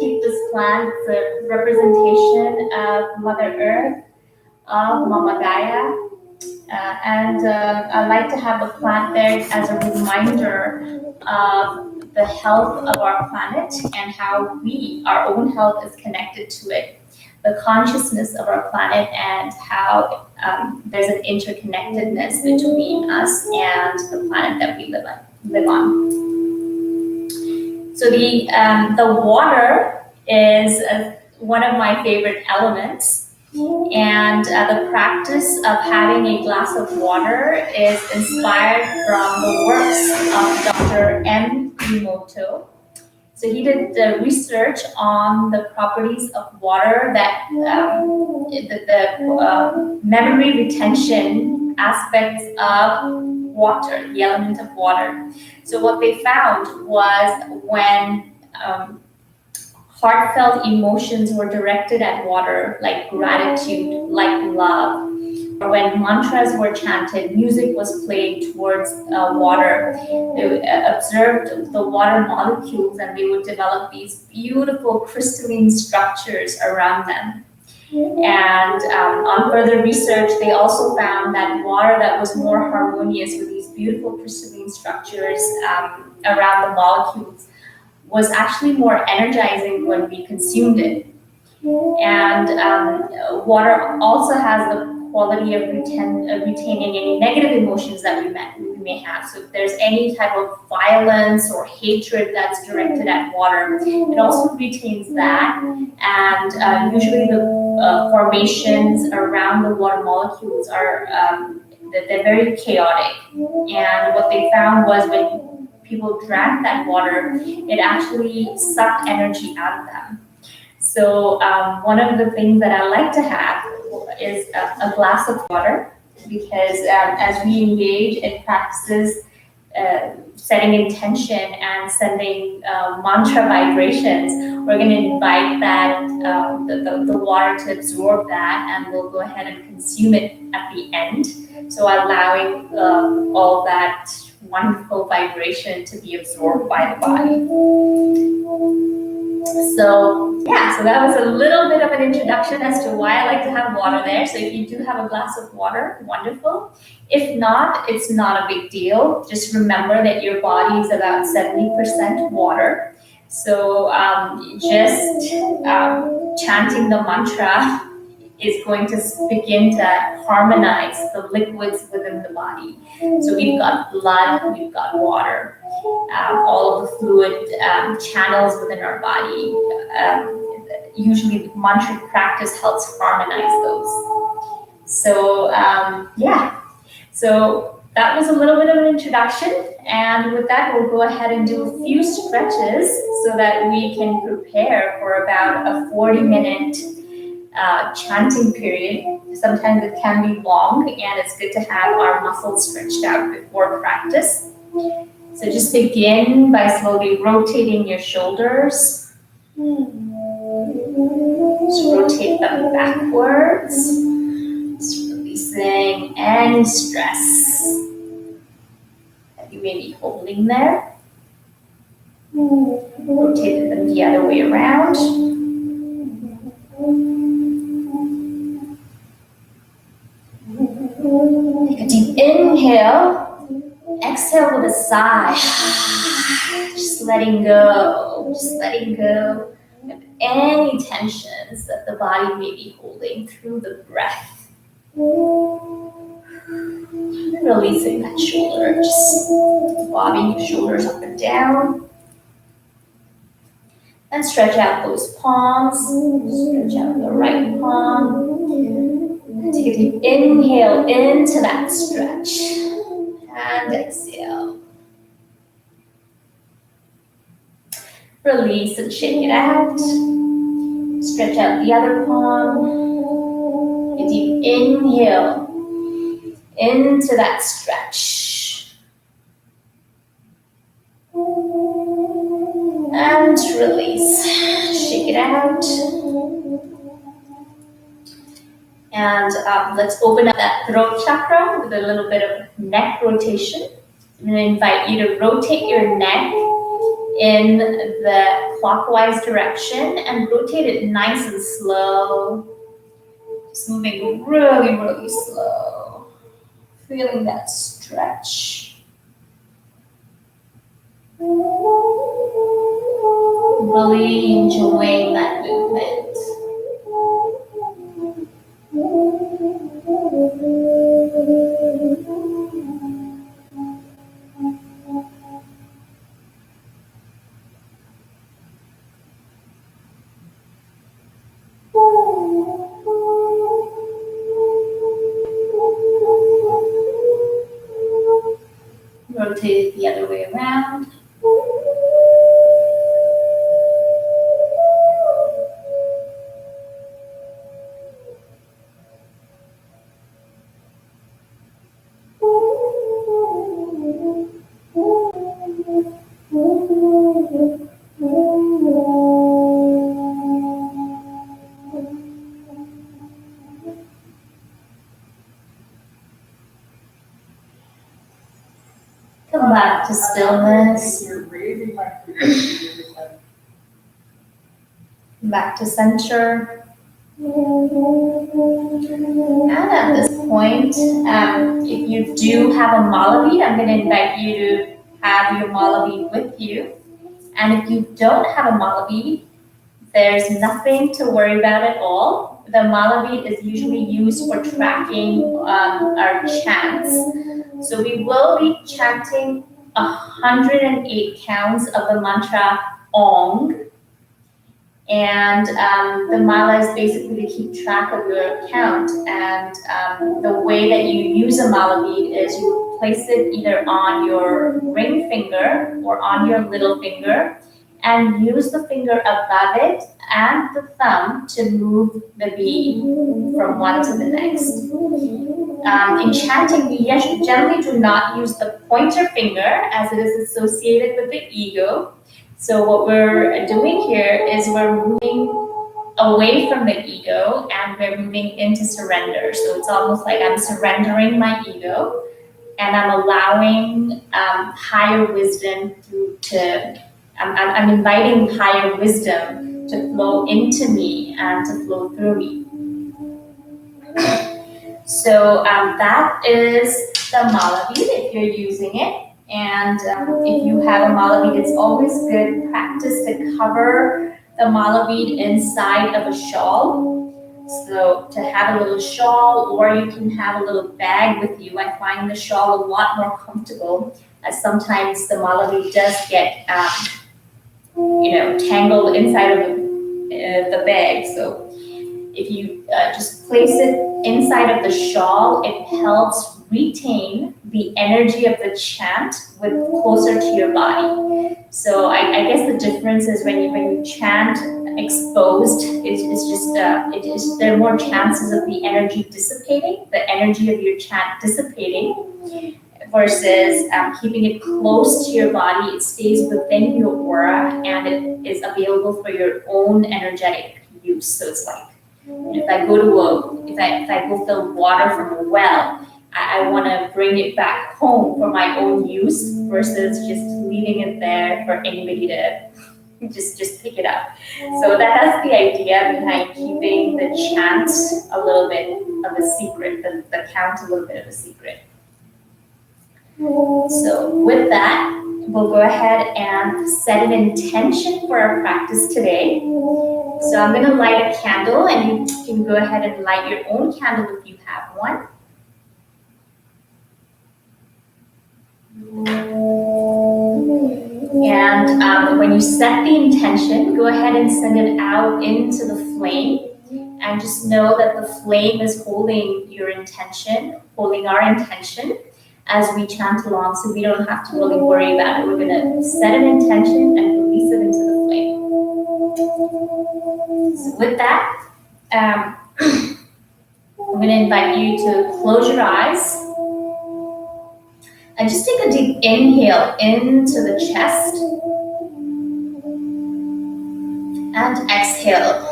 keep this plant. It's a representation of Mother Earth, of Mama Gaia. And I like to have the plant there as a reminder of the health of our planet and how our own health is connected to it, the consciousness of our planet, and how there's an interconnectedness between us and the planet that we live on. So the water is one of my favorite elements. And the practice of having a glass of water is inspired from the works of Dr. M. Emoto. So he did the research on the properties of water, that the memory retention aspects of water, the element of water. So what they found was when heartfelt emotions were directed at water, like gratitude, like love, or when mantras were chanted, music was played towards water. They observed the water molecules and they would develop these beautiful crystalline structures around them. And on further research, they also found that water that was more harmonious with these beautiful crystalline structures around the molecules was actually more energizing when we consumed it. And water also has the quality of retaining any negative emotions that we may have. So if there's any type of violence or hatred that's directed at water, it also retains that. And usually the formations around the water molecules are they're very chaotic. And what they found was when people drank that water, it actually sucked energy out of them. So one of the things that I like to have is a glass of water, because as we engage in practices, setting intention and sending mantra vibrations, we're going to invite that the water to absorb that, and we'll go ahead and consume it at the end. So allowing all that wonderful vibration to be absorbed by the body. So that was a little bit of an introduction as to why I like to have water there. So if you do have a glass of water, wonderful. If not, it's not a big deal. Just remember that your body is about 70% water. So just chanting the mantra is going to begin to harmonize the liquids within the body. So we've got blood, we've got water, all of the fluid channels within our body. Usually the mantra practice helps harmonize those. So so that was a little bit of an introduction. And with that, we'll go ahead and do a few stretches so that we can prepare for about a 40-minute chanting period. Sometimes it can be long, and it's good to have our muscles stretched out before practice. So just begin by slowly rotating your shoulders. Just rotate them backwards. Just releasing any stress that you may be holding there. Rotate them the other way around. Take a deep inhale. Exhale with a sigh. Just letting go of any tensions that the body may be holding through the breath. And releasing that shoulder, just bobbing your shoulders up and down. And stretch out those palms. Stretch out the right palm. And take a deep inhale into that stretch. And exhale. Release and shake it out. Stretch out the other palm. A deep inhale into that stretch. And release. Shake it out. And let's open up that throat chakra with a little bit of neck rotation. I'm going to invite you to rotate your neck in the clockwise direction and rotate it nice and slow. Just moving really, really slow. Feeling that stretch. Really enjoying that movement. Rotate it the other way around. Come back to stillness. Back to center. And at this point, if you do have a mala bead, I'm going to invite you to have your mala bead with you. And if you don't have a mala bead, there's nothing to worry about at all. The mala bead is usually used for tracking our chants. So we will be chanting 108 counts of the mantra Ong. And the mala is basically to keep track of your count. And the way that you use a mala bead is you place it either on your ring finger or on your little finger, and use the finger above it and the thumb to move the bead from one to the next. In chanting, we generally do not use the pointer finger as it is associated with the ego. So what we're doing here is we're moving away from the ego and we're moving into surrender. So it's almost like I'm surrendering my ego and I'm allowing higher wisdom I'm inviting higher wisdom to flow into me and to flow through me. So that is the mala bead if you're using it. And if you have a mala bead, it's always good practice to cover the mala bead inside of a shawl. So to have a little shawl, or you can have a little bag with you. I find the shawl a lot more comfortable, as sometimes the mala bead does get tangled inside of the bag. So if you just place it inside of the shawl, it helps retain the energy of the chant with closer to your body. So I guess the difference is when you chant exposed, there are more chances of the energy dissipating, the energy of your chant dissipating, versus keeping it close to your body. It stays within your aura and it is available for your own energetic use. So it's like, if I go fill water from a well, I want to bring it back home for my own use versus just leaving it there for anybody to just pick it up. So that's the idea behind keeping the chant a little bit of a secret, the count a little bit of a secret. So with that, we'll go ahead and set an intention for our practice today. So I'm going to light a candle, and you can go ahead and light your own candle if you have one. And when you set the intention, go ahead and send it out into the flame. And just know that the flame is holding your intention, holding our intention as we chant along, so we don't have to really worry about it. We're going to set an intention and release it into the flame. So with that, I'm going to invite you to close your eyes and just take a deep inhale into the chest and exhale.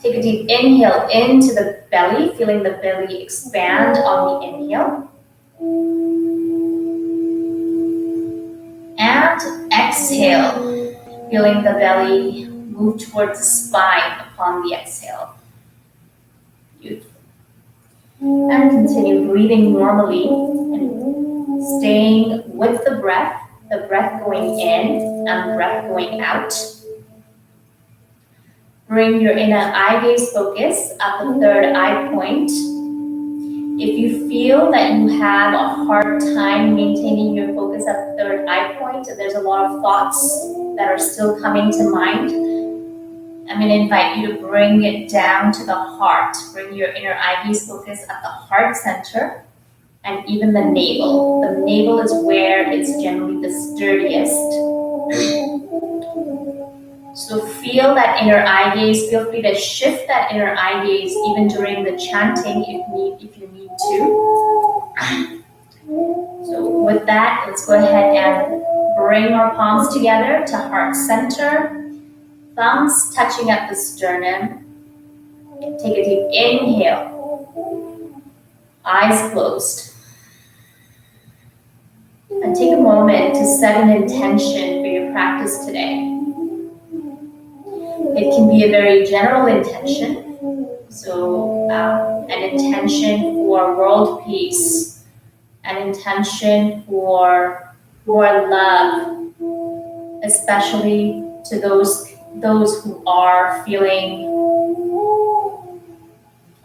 Take a deep inhale into the belly, feeling the belly expand on the inhale. exhale, feeling the belly move towards the spine upon the exhale. Beautiful. And continue breathing normally and staying with the breath going in and breath going out. Bring your inner eye gaze focus at the third eye point. If you feel that you have a hard time maintaining your focus at the third eye point, there's a lot of thoughts that are still coming to mind, I'm going to invite you to bring it down to the heart. Bring your inner eye gaze focus at the heart center and even the navel. The navel is where it's generally the sturdiest. So feel that inner eye gaze. Feel free to shift that inner eye gaze even during the chanting if you need to. So with that, let's go ahead and bring our palms together to heart center. Thumbs touching at the sternum. Take a deep inhale. Eyes closed. And take a moment to set an intention for your practice today. It can be a very general intention. So an intention for world peace, an intention for more love, especially to those who are feeling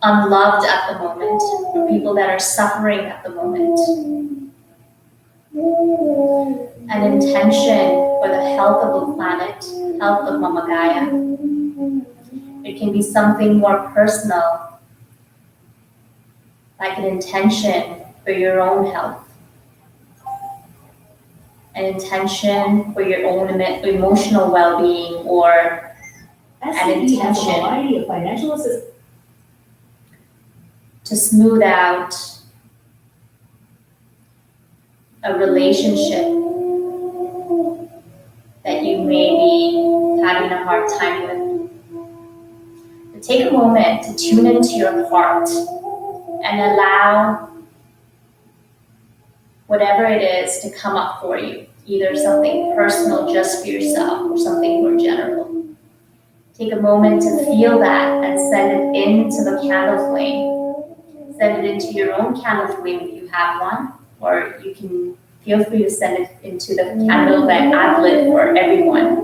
unloved at the moment, or people that are suffering at the moment. An intention for the health of the planet, health of Mama Gaia. It can be something more personal, like an intention for your own health. An intention for your own emotional well-being, or an intention to smooth out a relationship that you may be having a hard time with. So take a moment to tune into your heart and allow whatever it is to come up for you, either something personal just for yourself or something more general. Take a moment to feel that and send it into the candle flame. Send it into your own candle flame if you have one, or you can feel free to send it into the candle that I've lit for everyone.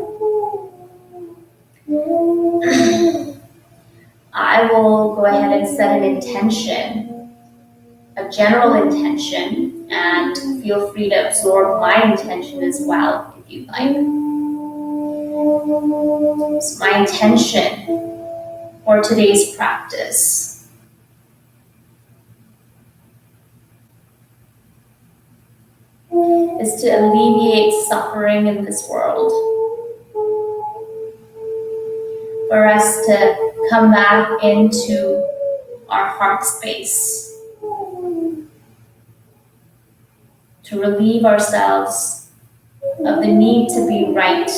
I will go ahead and set an intention, a general intention, and feel free to absorb my intention as well if you'd like. So my intention for today's practice is to alleviate suffering in this world. For us to come back into our heart space. To relieve ourselves of the need to be right.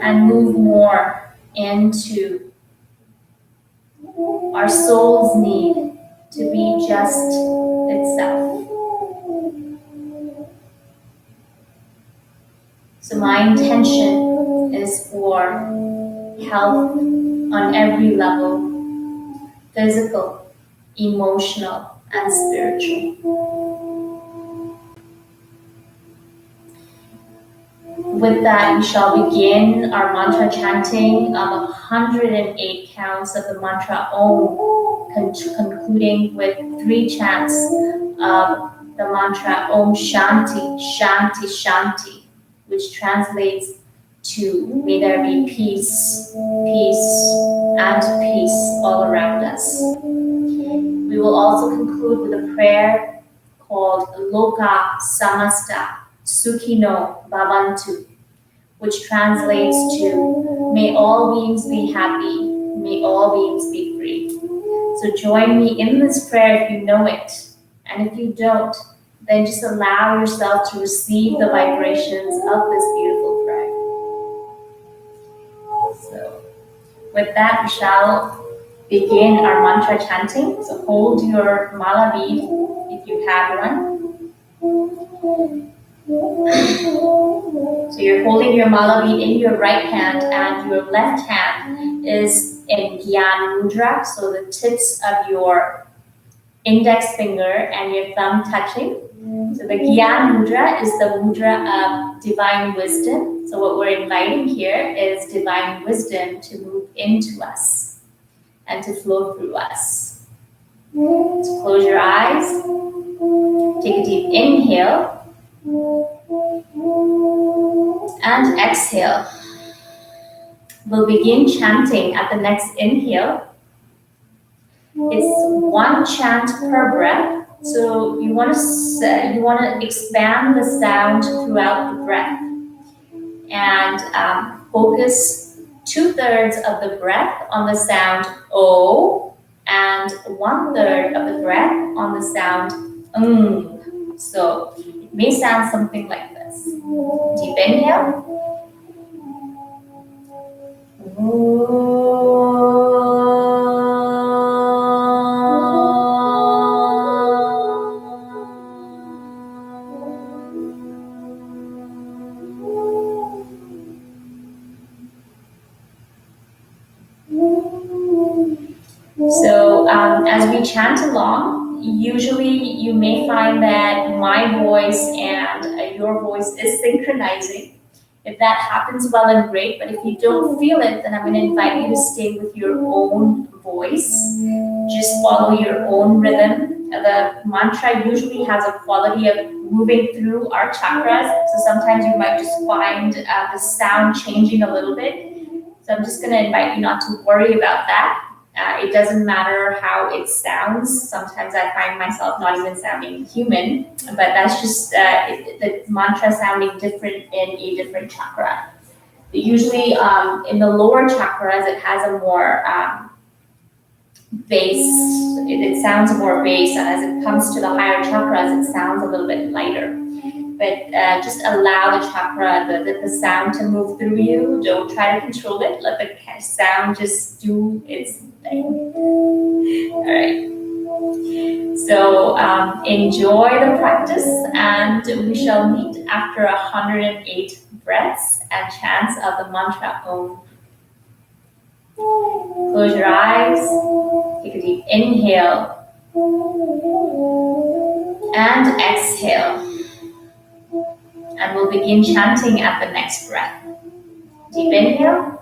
And move more into our soul's need to be just itself. So my intention is for health on every level, physical, emotional, and spiritual. With that, we shall begin our mantra chanting of 108 counts of the mantra Om, concluding with 3 chants of the mantra Om Shanti, Shanti, Shanti, which translates to may there be peace, peace, and peace all around us. We will also conclude with a prayer called Loka Samasta Sukhino Bhavantu, which translates to may all beings be happy, may all beings be free. So join me in this prayer if you know it, and if you don't, then just allow yourself to receive the vibrations of this beautiful prayer. So with that, we shall begin our mantra chanting. So hold your mala bead if you have one. So you're holding your mala bead in your right hand, and your left hand is in Gyan Mudra. So the tips of your index finger and your thumb touching. So the Gyan Mudra is the mudra of divine wisdom. So what we're inviting here is divine wisdom to move into us and to flow through us. So close your eyes. Take a deep inhale and exhale. We'll begin chanting at the next inhale. It's one chant per breath. So you want to expand the sound throughout the breath and focus 2/3 of the breath on the sound O and 1/3 of the breath on the sound So it may sound something like this. Deep inhale. So as we chant along, usually you may find that my voice and your voice is synchronizing. If that happens, well and great, but if you don't feel it, then I'm going to invite you to stay with your own voice. Just follow your own rhythm. The mantra usually has a quality of moving through our chakras, so sometimes you might just find the sound changing a little bit. So I'm just going to invite you not to worry about that. It doesn't matter how it sounds. Sometimes I find myself not even sounding human, but that's just the mantra sounding different in a different chakra. But usually in the lower chakras, it has a more bass. It sounds more bass, and as it comes to the higher chakras, it sounds a little bit lighter. But just allow the chakra, the sound to move through you. Don't try to control it. Let the sound just do its thing. All right. So enjoy the practice, and we shall meet after 108 breaths and chants of the mantra Om. Close your eyes. Take a deep inhale and exhale. And we'll begin chanting at the next breath. Deep inhale.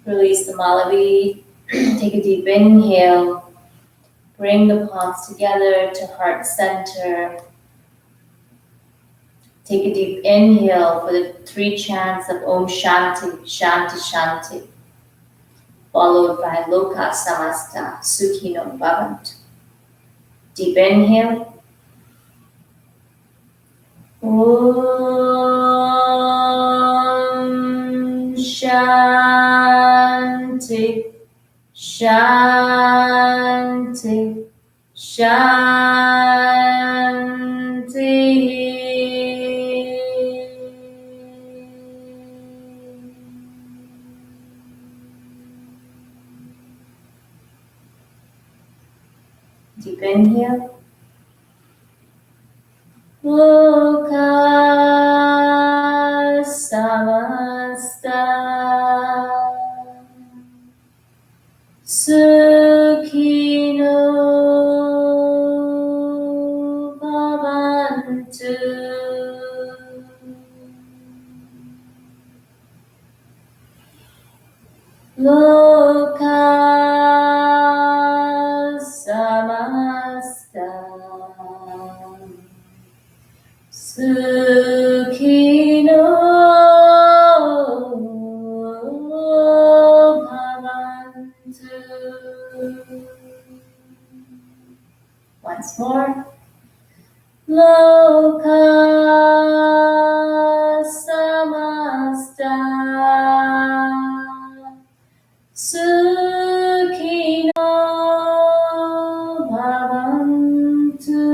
Release the Malavi. Take a deep inhale. Bring the palms together to heart center. Take a deep inhale for the 3 chants of Om Shanti, Shanti, Shanti, followed by Loka Samasta, Sukhino Bhavantu. Deep inhale. Om Shanti, Shanti, Shanti. Deep inhale. Loka samasta sukhino bhavantu. Loka samasta sukhino bhavantu. Once more. Loka samasta sukhino bhavantu.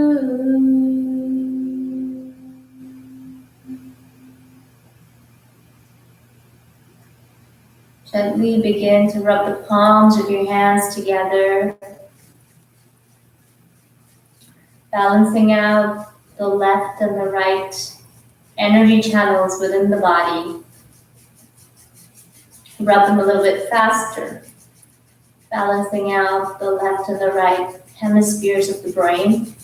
Gently begin to rub the palms of your hands together, balancing out the left and the right energy channels within the body. Rub them a little bit faster, balancing out the left and the right hemispheres of the brain.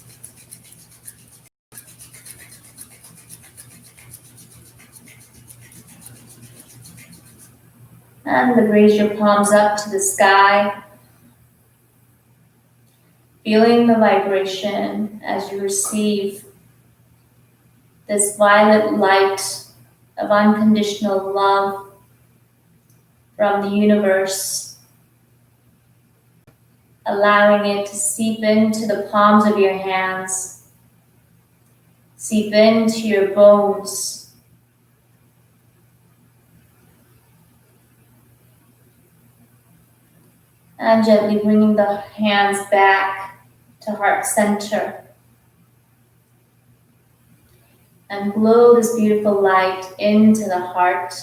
And raise your palms up to the sky, feeling the vibration as you receive this violet light of unconditional love from the universe, allowing it to seep into the palms of your hands, seep into your bones, and gently bringing the hands back to heart center. And blow this beautiful light into the heart,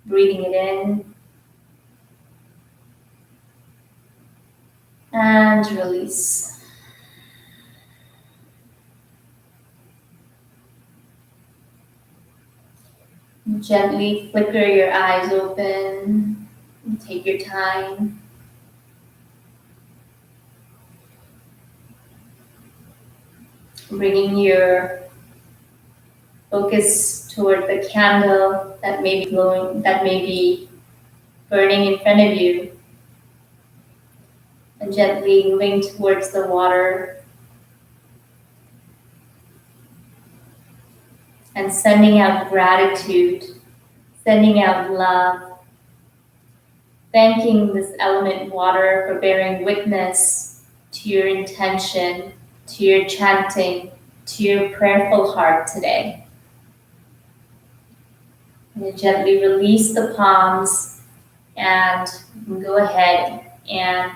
breathing it in and release. Gently flicker your eyes open and take your time. Bringing your focus toward the candle that may be glowing, that may be burning in front of you, and gently moving towards the water and sending out gratitude, sending out love, thanking this element water for bearing witness to your intention, to your chanting, to your prayerful heart today. And then gently release the palms and go ahead and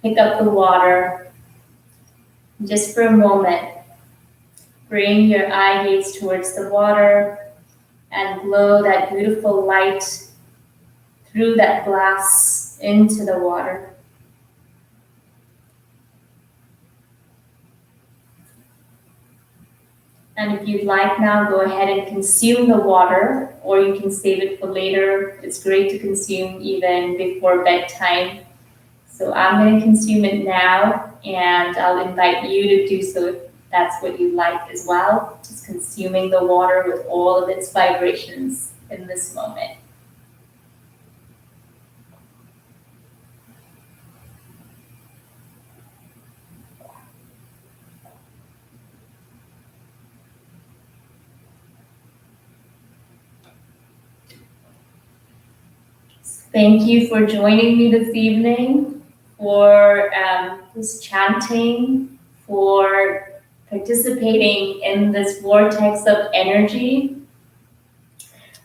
pick up the water. Just for a moment, bring your eye gaze towards the water and blow that beautiful light through that glass into the water. And if you'd like now, go ahead and consume the water, or you can save it for later. It's great to consume even before bedtime. So I'm going to consume it now, and I'll invite you to do so if that's what you like as well. Just consuming the water with all of its vibrations in this moment. Thank you for joining me this evening, for this chanting, for participating in this vortex of energy.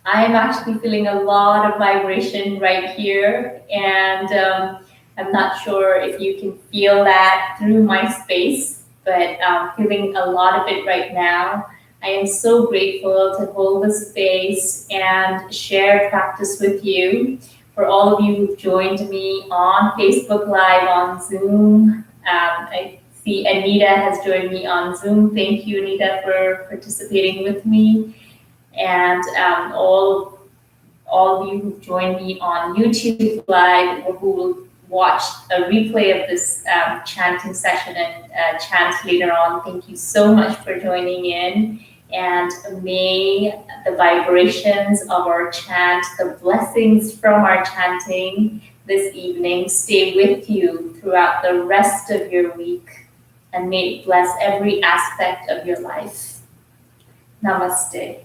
I am actually feeling a lot of vibration right here, and I'm not sure if you can feel that through my space, but I'm feeling a lot of it right now. I am so grateful to hold the space and share practice with you. For all of you who've joined me on Facebook Live, on Zoom, I see Anita has joined me on Zoom. Thank you, Anita, for participating with me. And all of you who've joined me on YouTube Live, or who will watch a replay of this chanting session and chant later on, thank you so much for joining in. And may the vibrations of our chant, the blessings from our chanting this evening stay with you throughout the rest of your week, and may it bless every aspect of your life. Namaste.